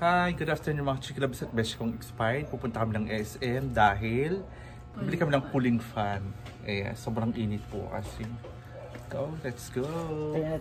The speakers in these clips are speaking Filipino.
Hi, good afternoon mga chiklabs at besh kong expired. Pupunta kami ng SM dahil bibili kami ng cooling fan. Sobrang init po kasi. Let's go.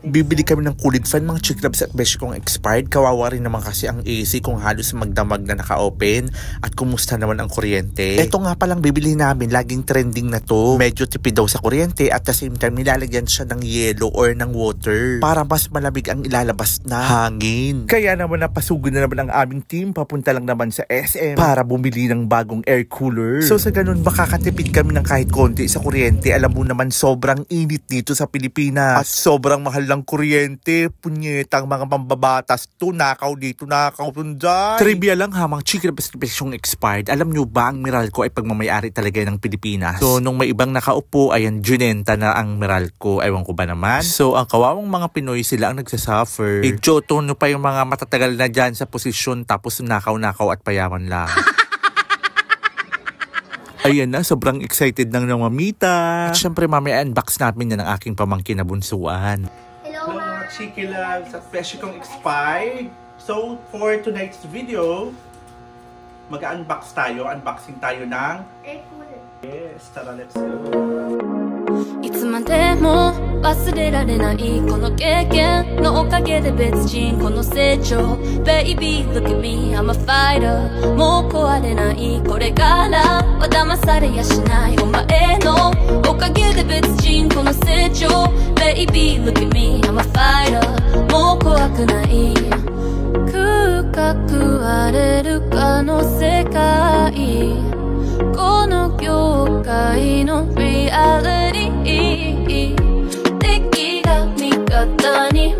Bibili kami ng cooling fan mga chiklabs at besh kong expired. Kawawa rin naman kasi ang AC kung halos magdamag na naka-open. At kumusta naman ang kuryente? Ito nga palang bibili namin, laging trending na to. Medyo tipid daw sa kuryente at the same time nilalagyan siya ng yelo or ng water para mas malamig ang ilalabas na hangin. Kaya naman napasugo na naman ang aming team. Papunta lang naman sa SM para bumili ng bagong air cooler. So sa ganun makakatipid kami ng kahit konti sa kuryente. Alam mo naman sobrang init dito sa Pilipinas. At sobrang mahal ng kuryente. Punyetang mga mambabatas. Tunakaw dito, nakaw tunday. Trivia lang ha, mga chiklabs-yung expired. Alam nyo ba ang Meralco ay pagmamayari talaga ng Pilipinas? So nung may ibang nakaupo, ayan, junenta na ang Meralco. Ewan ko ba naman? So ang kawawang mga Pinoy, sila ang nagsasuffer. Idyoto nyo pa yung mga matatagal na dyan sa posisyon tapos nakaw-nakaw at payaman lang. Ayan na, sobrang excited ng mamita. At syempre mamaya unbox namin yan ang aking pamangkin na bunsuan. Hello mga chiklabs at besh kong expired. So for tonight's video, mag-unbox tayo. Unboxing tayo ng air cooler. Yes, tara, let's go. いつまでも忘れられないこの経験のおかげで別人この成長 Baby look at me I'm a fighter もう壊れないこれからは騙されやしないお前のおかげで別人この成長 Baby look at me I'm a fighter もう怖くない空格割れるかの世界この業界のリアリティ敵が味方に